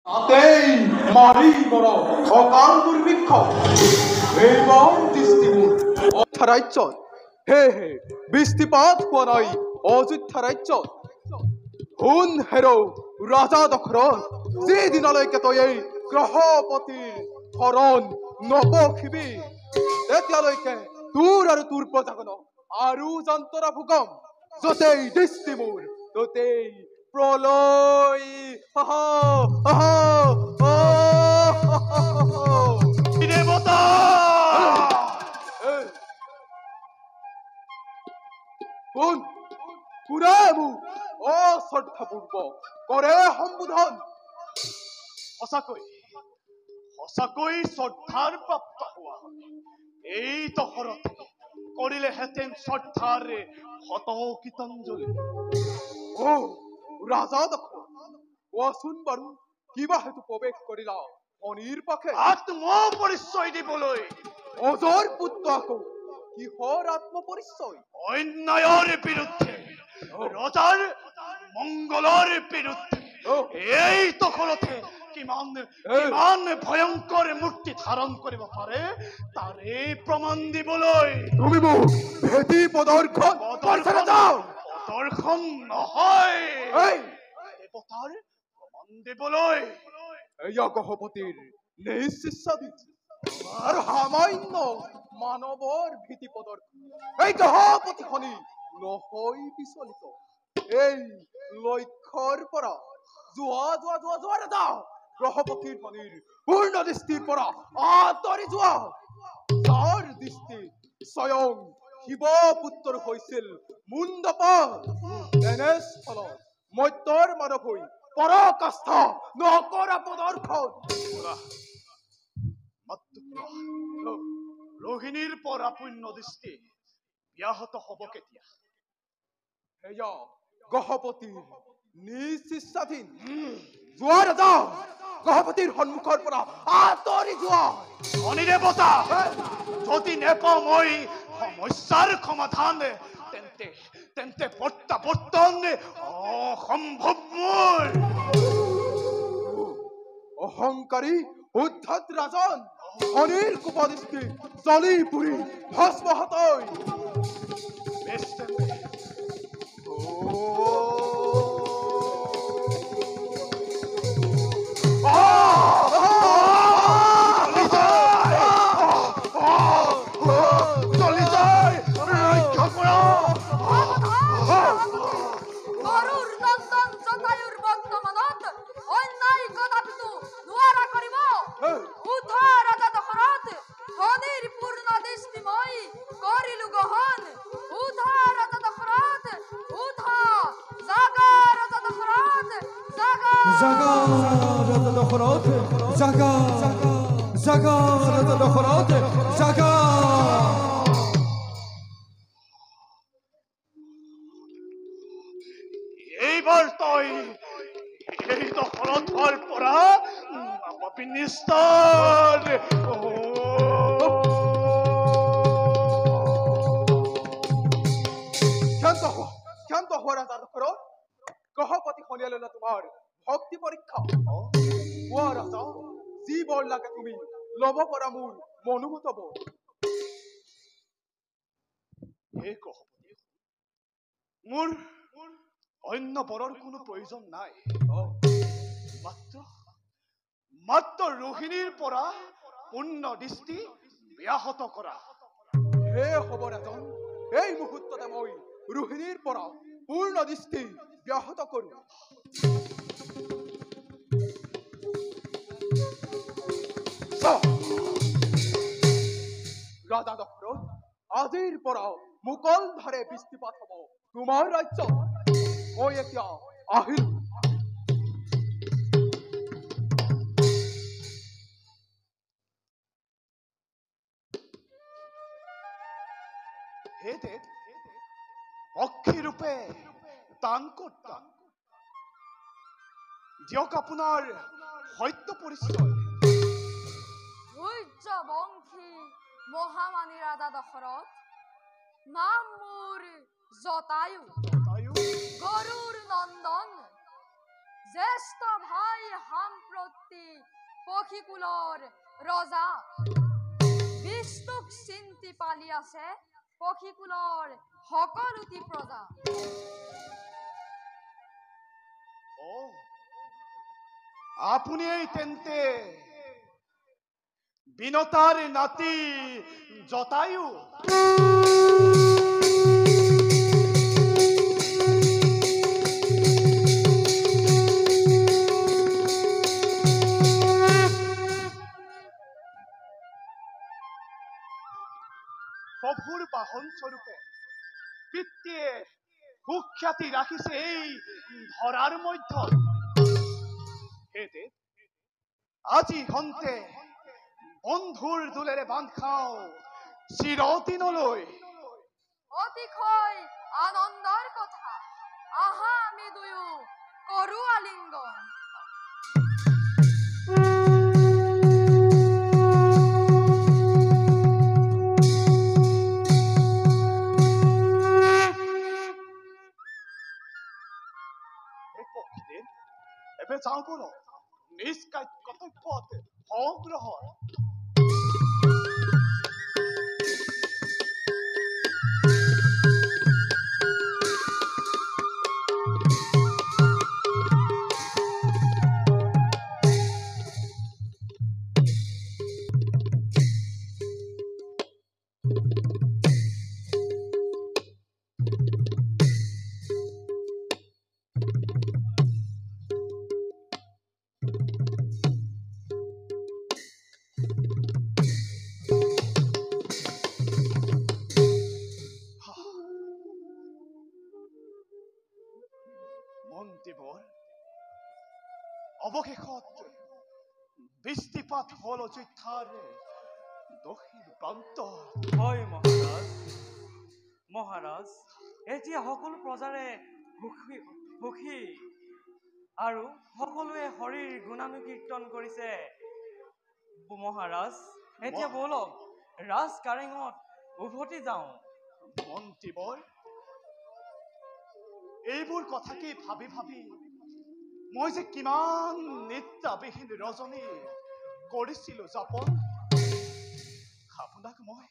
তাতেই মাৰি বড় অকাল দুৰ্ভিক্ষ এইবাৰ দৃষ্টিমূল অযোধ্যা ৰাজ্যত হে হে বৃষ্টিপাত হোৱা নাই অযোধ্যা ৰাজ্যত শুন হেৰ ৰাজা দশৰথ যিদিনলৈকে তই এই গ্ৰহপতিৰ শৰণ নপখিবি তেতিয়ালৈকে তোৰ আৰু তোৰ প্ৰজাজনক আৰু যন্ত্ৰণা ভোগম য'তেই দৃষ্টি মোৰ ত'তেই প্ৰলয় দেৱতা কোন কোনে মোক অশ্ৰদ্ধাপূৰ্বক কৰে সম্বোধন সঁচাকৈ সঁচাকৈ শ্ৰদ্ধাৰ প্ৰাপ্ত হোৱা এই দশৰথে কৰিলেহেঁতেন শ্ৰদ্ধাৰ শত কীৰ্তঞ্জলি ৰাজা দশৰথ কোৱাচোন বাৰু কিবা হেতু প্ৰৱেশ কৰিলা অনিৰ পাখে আত্ম পৰিচয় দিবলৈ অজৰ পুত্ৰ আকৌ কিহৰ আত্মপৰিচয় অন্যায়ৰ বিৰুদ্ধে ৰজাৰ মংগলৰ বিৰুদ্ধে এই দশৰথে কিমান ভয়ংকৰ মূৰ্তি ধাৰণ কৰিব পাৰে তাৰে প্ৰমাণ দিবলৈ তুমি মোক ভেটি প্ৰদৰ্শন নহয় দেৱতাৰ প্ৰমাণ দিবলৈ এয়া গ্ৰহপতিৰ নিজ শিষ্যাধীন আৰু সামান্য মানৱৰ ভীতি প্ৰদৰ্শন এই গ্ৰহপতিখনি নহয় বিচলিত এই লক্ষ্যৰ পৰা যোৱা ৰাজা গ্ৰহপতিৰ খনিৰ পূৰ্ণ দৃষ্টিৰ পৰা আঁতৰি যোৱা যাৰ দৃষ্টি স্বয়ং শিৱপুত্ৰ হৈছিল মুণ্ডপাল তেনেস্থলত মৰ্ত্যৰ মানৱ হৈ পৰাকাষ্ঠ নকৰা প্ৰদৰ্শন ৰোহিণীৰ পৰা পূৰ্ণ দৃষ্টি ব্যাহত হব কেতিয়া সেয়া গ্ৰহপতিৰ নিজ শিষ্যাধীন যোৱা ৰাজা গ্ৰহপতিৰ সন্মুখৰ পৰা আঁতৰি যোৱা অনিদেৱতা যদি নেপাওঁ মই সমস্যাৰ সমাধান তেন্তে প্ৰত্যাৱৰ্তন অসম্ভৱ মোৰ অহংকাৰী উদ্ধত ৰাজন অনিৰ কুপদৃষ্টি জ্বলি পুৰি ভস্মহত এইবাৰ তই এই দশৰথৰ পৰা নাপাবি নিস্তাৰ ক্ষান্ত হোৱা ৰাজা দশৰথ গ্ৰহপতি খনিয়াই ললা তোমাৰ ভক্তি পৰীক্ষা কোৱা ৰাজা যি বৰ লাগে তুমি লব পৰা মোৰ মনোমত বৰ হে গ্ৰহপতি মোৰ অন্য বৰৰ কোনো প্ৰয়োজন নাই মাত্ৰ ৰোহিণীৰ পৰা পূৰ্ণ দৃষ্টি ব্যাহত কৰা হে হ'ব ৰাজন এই মুহূৰ্ততে মই ৰোহিণীৰ পৰা পূৰ্ণ দৃষ্টি ব্যাহত কৰো ৰাজা দশৰথ আজিৰ পৰা মুকলধাৰে বৃষ্টিপাত হ'ব তোমাৰ ৰাজ্যত মই এতিয়া আহিলো হে দেৱ পক্ষী ৰূপে দান কৰতাম দিয়ক আপোনাৰ সত্য পৰিচয় সূৰ্যবংশী মহামানী ৰাজা দশৰথ নাম মোৰ জটায়ু গৰুৰ নন্দন জ্যেষ্ঠ ভাই সাম্প্ৰতি পক্ষীকুলৰ ৰজা বিষ্ণুক চিন্তি পালি আছে পক্ষীকুলৰ সকলোটি প্ৰজা। আপুনি তেন্তে বিনতাৰ নাতি জটায়ু। প্ৰভুৰ বাহন স্বৰূপে পিতৃয়ে সুখ্যাতি ৰাখিছে এই ধৰাৰ মধ্যত। আজি হন্তে বন্ধুৰ দোলেৰে বান্ধ খাওঁ চিৰদিনলৈ। অতিশয় আনন্দৰ কথা, আহা আমি দুয়ো কৰো আলিংগন। এবে যাওঁ বলো, নিজ কৰ্তব্যত সংগ্ৰহৰ। মন্ত্ৰীবৰ অৱশেষত বৃষ্টিপাত হল অযোধ্যাৰ দক্ষিণ প্ৰান্ত। হয় মহাৰাজ। মহাৰাজ, এতিয়া সকলো প্ৰজাৰে সুখী আৰু সকলোৱে হৰিৰ গুণানুকীৰ্তন কৰিছে। মহাৰাজ, এতিয়া বলক ৰাজ কাৰেঙত উভতি যাওঁ। মন্ত্ৰীবৰ এইবোৰ কথাকে ভাবি ভাবি মই যে কিমান নিদ্ৰাবিহীন ৰজনী কৰিছিলো যাপন। আপোনাক মই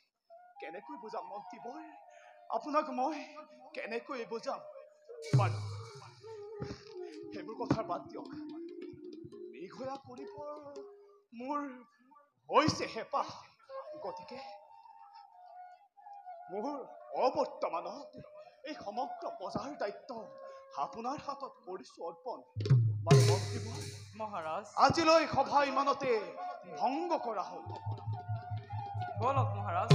কেনেকৈ বুজাম মন্ত্ৰীবৰ, আপোনাক মই কেনেকৈ বুজাম। বাৰু সেইবোৰ কথা বাদ দিয়ক। নিঘোৰা কৰিব মোৰ হৈছে হেঁপাহ, গতিকে মোৰ অবৰ্তমানত এই সমগ্ৰ প্ৰজাৰ দায়িত্ব আপোনাৰ হাতত কৰিছো অৰ্পণ। মহাৰাজ, আজিলৈ সভা ইমানতে ভংগ কৰা হ'ল। বলক মহাৰাজ।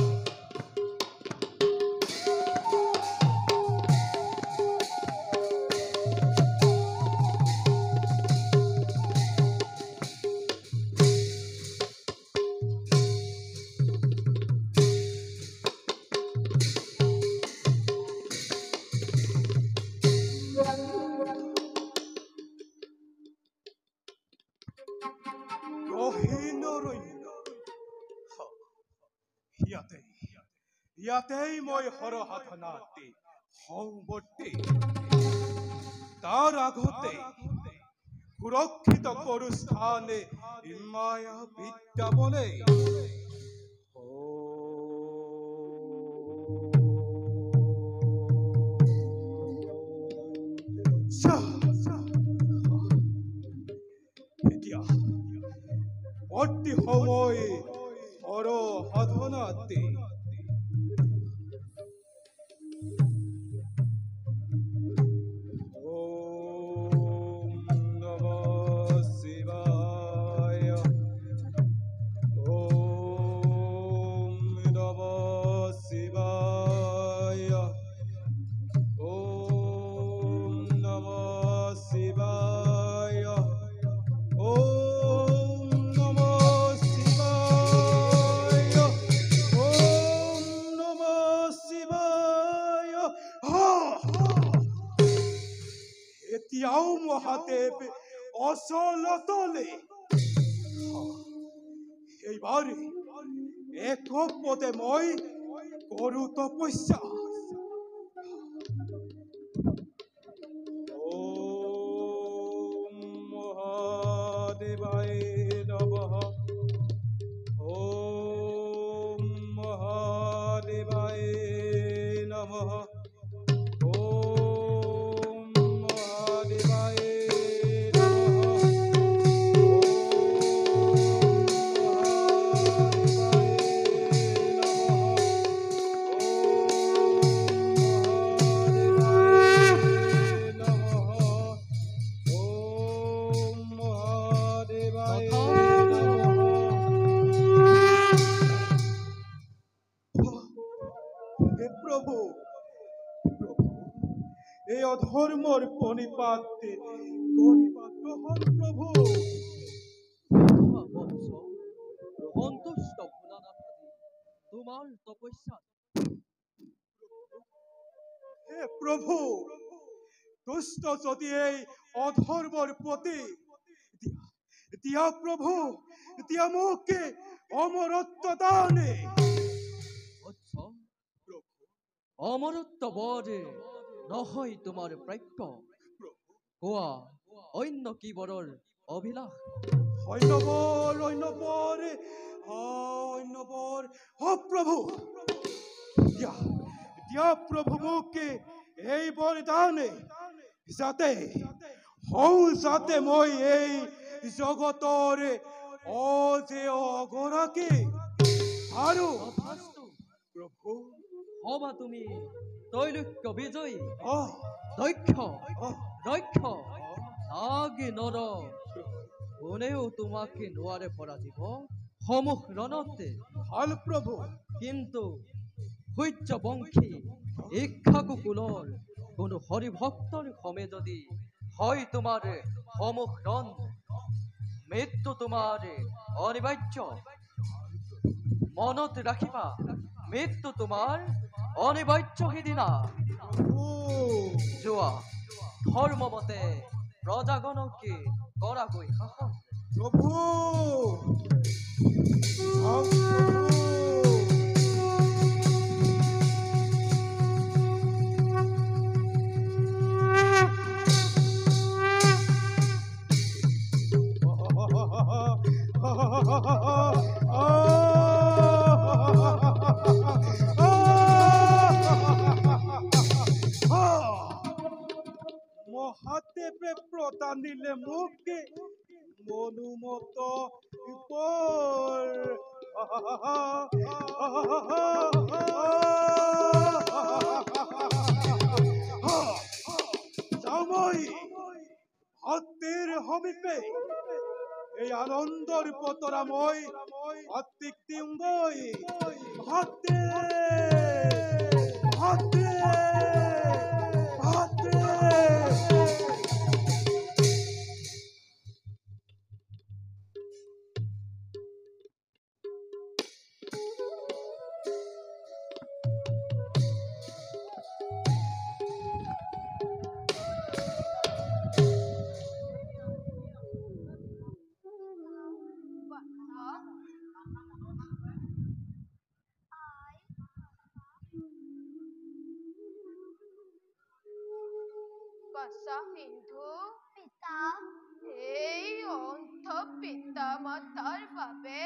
ইয়াতেই মই হৰসাধনাতে সংবৰ্তি, তাৰ আগতে সুৰক্ষিত কৰো স্থানে মায়া বিদ্যা বলে। এতিয়া অতি সময় হৰসাধনাতে এতিয়াও মহাদেৱ অচলতলে। এইবাৰে একপদে মই কৰো তপস্যা। ওম নমঃ ওম মহাদেবায় নমঃ ওম মহাদেবায় হে প্রভু প্রভু এই অধর্মর পরিপাতে করিবা গ্রহণ প্রভু বৎস সন্তুষ্ট ভোলানাথাজি তোমার তপস্যা হে প্রভু দুষ্ট যদি এই অধর্মর প্রতি দিয়া প্রভু দিয়া মোকে অমরত্ব দানে বৎস অমরত্ব বরে নহয় তোমাৰ প্ৰাপ্য কোৱা অন্য কি বৰৰ অভিলাষ অন্যবৰ ও প্ৰভু দিয়া দিয়া প্ৰভু মোকে এই বৰদানে যাতে হও যাতে মই এই জগতৰ অজে অগৰাকী আৰু তথাস্তু প্ৰভু হবা তুমি তৈলক্য বিজয়ী অ দক্ষ অ দক্ষ নাগি নৰ কোনেও তোমাকে নোৱাৰে পৰাজিব সমুখ ৰণতে ভাল প্ৰভু কিন্তু সূৰ্যবংশী ইক্ষাকুকুলৰ কোনো হৰিভক্তৰ সমে যদি হয় তোমাৰ সমুখ ৰণ মৃত্যু তোমাৰ অনিবাৰ্য মনত ৰাখিবা মৃত্যু তোমাৰ অনিবাৰ্য সিদিনা ও যোৱা ধৰ্মমতে প্ৰজাগণকে কৰাকৈ শাসন প্রভু যাও প্রভু মহাদেবে প্রদান দিলে মুখে মনুমত পর যামই ভক্তের সমীপে এই আনন্দর পতরা মই ভক্তিক দিমগৈ ভক্তে ভক্তে ভক্তে বাছা সিন্ধু পিতা এই অন্ধ পিতা মাতাৰ বাবে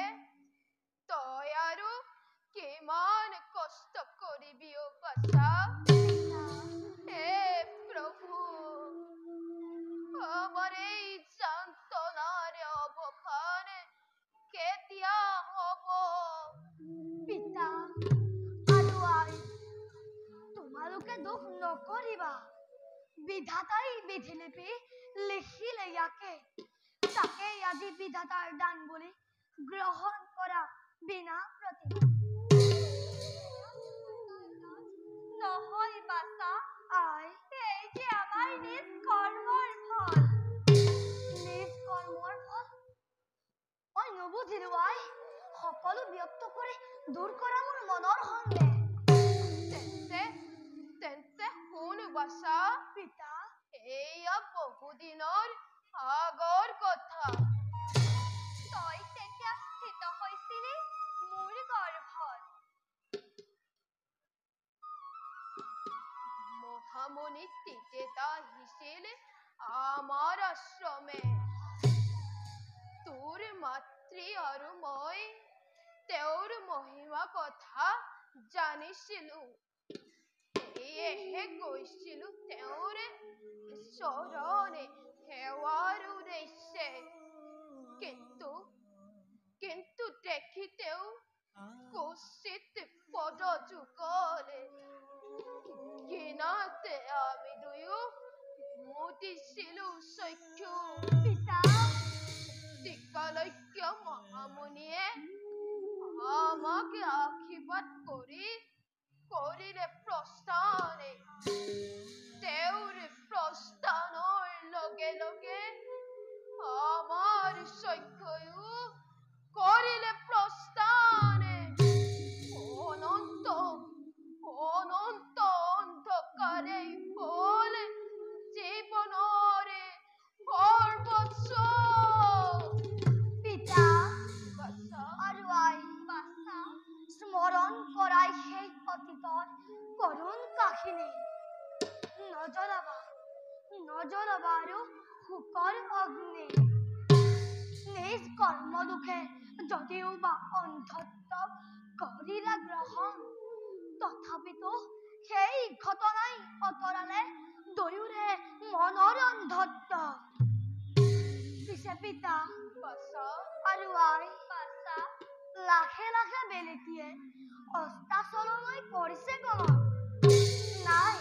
তই আৰু কিমান কষ্ট কৰিবি অ বাছা হে প্ৰভু আমাৰ এই যন্ত্ৰণাৰ অৱসান কেতিয়া হ'ব পিতা আৰু আই তোমালোকে দুখ নকৰিবা বিধাতাই বিধিলিপি লিখিলে ইয়াকে তাকেই আজি বিধাতাৰ দান বুলি গ্ৰহণ কৰা বিনা প্ৰতিবাদ নহয় বাছা আই এই যে আমাৰ নিজ কৰ্মৰ ফল নিজ কৰ্মৰ ফল মই নুবুজিলো আই সকলো ব্যক্ত কৰি দূৰ কৰা মোৰ মনৰ সন্দেহ তেন্তে শুন বাছা পিতা এয়া বহুদিনৰ আগৰ কথা তই তেতিয়া স্থিত হৈছিলি মোৰ গৰ্ভত মহামণি টিকেতা আহিছিল আমাৰ আশ্ৰমে তোৰ পিতৃ আৰু মই তেওঁৰ মহিমা কথা জানিছিলো। সেয়েহে গৈছিলো তেওঁৰ চৰণে সেৱাৰ উদ্দেশ্যে। কিন্তু দেখি তেওঁ কুচিত পদযুগলে। কিনাতে আমি দুয়ো মুদিছিলো চক্ষু। পিতা টিকালজ্ঞ মহামুনিয়ে আমাকে আশীৰ্বাদ কৰিলে প্ৰস্থানে। তেওঁৰ প্ৰস্থানৰ লগে লগে আমাৰ চক্ষুও কৰিলে প্ৰস্থানে। অনন্ত অন্ধকাৰে হ'ল জীৱনৰে সৰ্বস্ব। পিতা বাছা, আৰু আই স্মৰণ কৰাই সেই অতীতৰ কৰুণ কাহিনী। নজনাবা আৰু শোকৰ অগ্নি। নিজ কৰ্ম দুখে যদিও বা অন্ধত্ব কৰিলা গ্ৰহণ, তথাপিতো সেই ঘটনাই অতৰালে দুয়োৰে মনৰ অন্ধত্ব। পিছে পিতা বাছা, আৰু আই লাহে লাহে বেলিটিয়ে অস্তাচললৈ পৰিছে গমন। নাই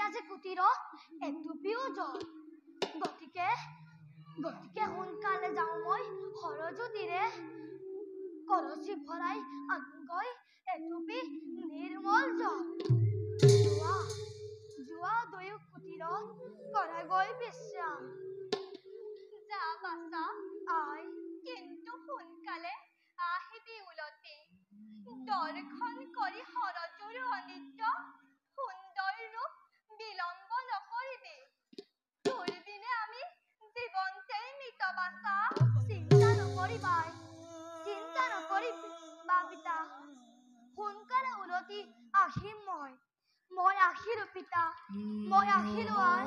আজি কুটিৰত এটুপিও জল। গতিকে সোনকালে যাওঁ মই সৰজুতিৰে কলচী ভৰাই আনোগৈ এটুপি নিৰ্মল জল। যোৱা দুয়ো কুটিৰত কৰাগৈ বিশ্ৰাম। যা বাছা, আই কিন্তু সোনকালে আহিবি উলটি। দৰ্শন কৰি সৰজুৰ অনিত্য সুন্দৰ ৰূপ বিলম্ব নকৰিবি। তোৰ বিনে আমি জীৱন্তেই মৃত বাছা। চিন্তা নকৰিবা পিতা। সোনকালে উলটি আহিম মই আহিলো পিতা, মই আহিলো আই।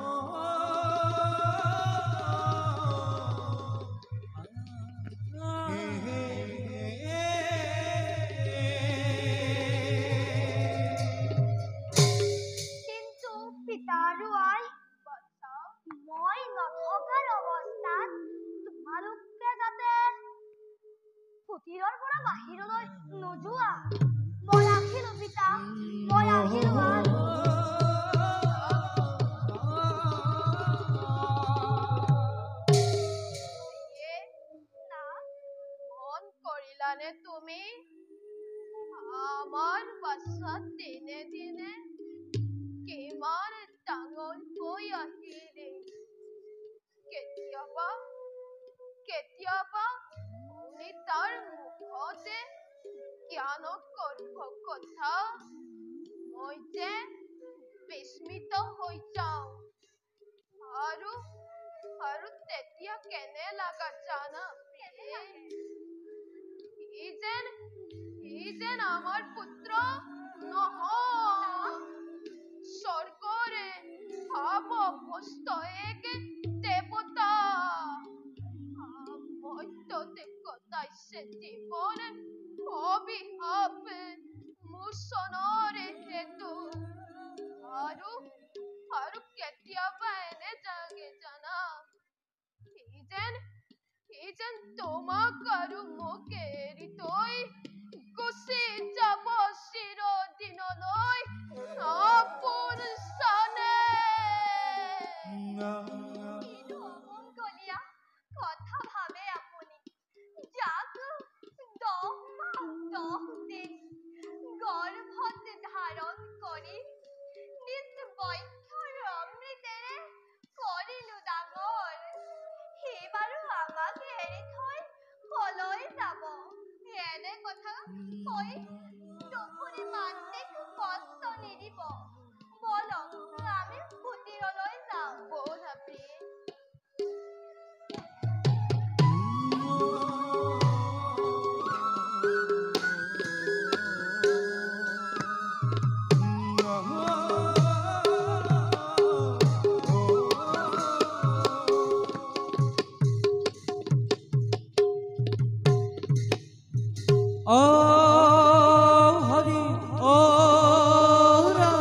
কিন্তু পিতা আৰু আই, মই নথকাৰ অৱস্থাত তোমালোকে যাতে কুটিৰৰ পৰা বাহিৰলৈ নোযোৱা। মই আহিলো পিতা, মই আহিলো আই। মন কৰিলানে তুমি? আমাৰ বাছা দিনে দিনে কিমান ডাঙৰ হৈ আহিলে। কেতিয়াবা শুনি তাৰ মুখতে জ্ঞানগৰ্ভ কথা মই যে বিস্মিত হৈ যাওঁ। আৰু তেতিয়া কেনে লাগা জানা? সি যেন আমাৰ পুত্ৰ নহয়, স্বৰ্গৰে ভাৱগ্ৰস্ত এক দেৱতা। মৰ্ত্যতে কটাইছে জীৱন অভিশাপ মোচনৰে হেতু। আৰু কেতিয়াবা এনে জাগে জানা, সি যেন তোমাক আৰু মোক এৰি থৈ গুচি যাব চিৰদিনলৈ আপোন স্থানে। কিনো অমংগলীয়া কথা ভাবে আপুনি। যাক 10 মাহ 10 দিন গৰ্ভত ধাৰণ কৰি নিজ বক্ষৰ অমৃতেৰে কৰিলো ডাঙৰ, সি বাৰু আমাক এৰি থৈ কলৈ যাব? এনে কথা কৈ টোপনি মাতৃক কষ্ট নিদিব। বলক আমি কুটিৰলৈ যাওঁ। ব'লা প্ৰিয়। হৰি অ ৰাম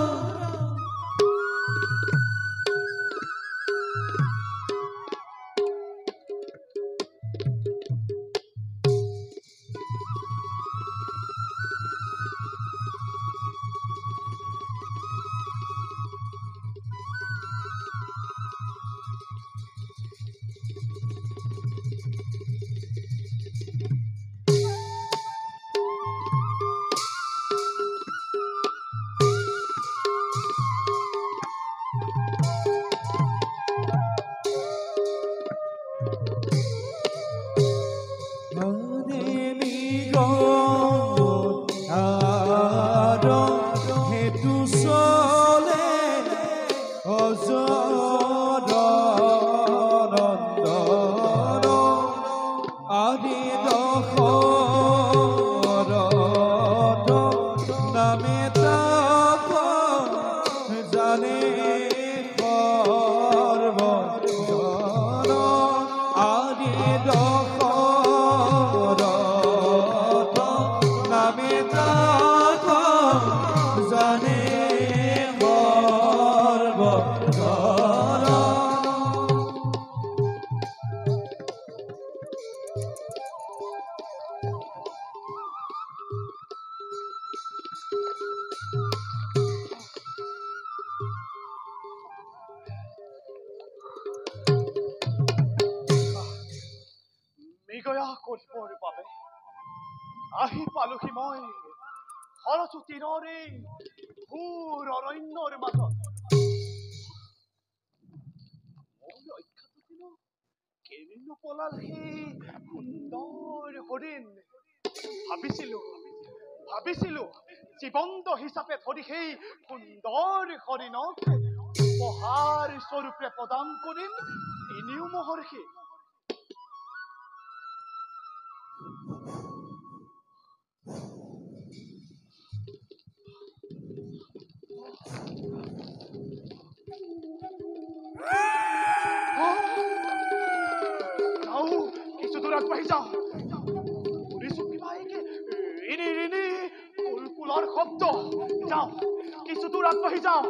মৃগয়া কৰিবৰ বাবে আহি পালোহি মই সৰস্বতীৰ এই ঘোৰ অৰণ্যৰ মাজত। মোৰ ৰক্ষাটো কেনিনো পলাল সেই সুন্দৰ হৰিণ। ভাবিছিলো জীৱন্ত হিচাপে ধৰি সেই সুন্দৰ হৰিণক উপহাৰ স্বৰূপে প্ৰদান কৰিম তিনিও মহৰ্ষি। কিছু দূৰ আগবাঢ়ি যাওঁ। শুনিছো কিবা ৰিণি কুলকুলৰ শব্দ। যাওঁ কিছু দূৰ আগবাঢ়ি যাওঁ।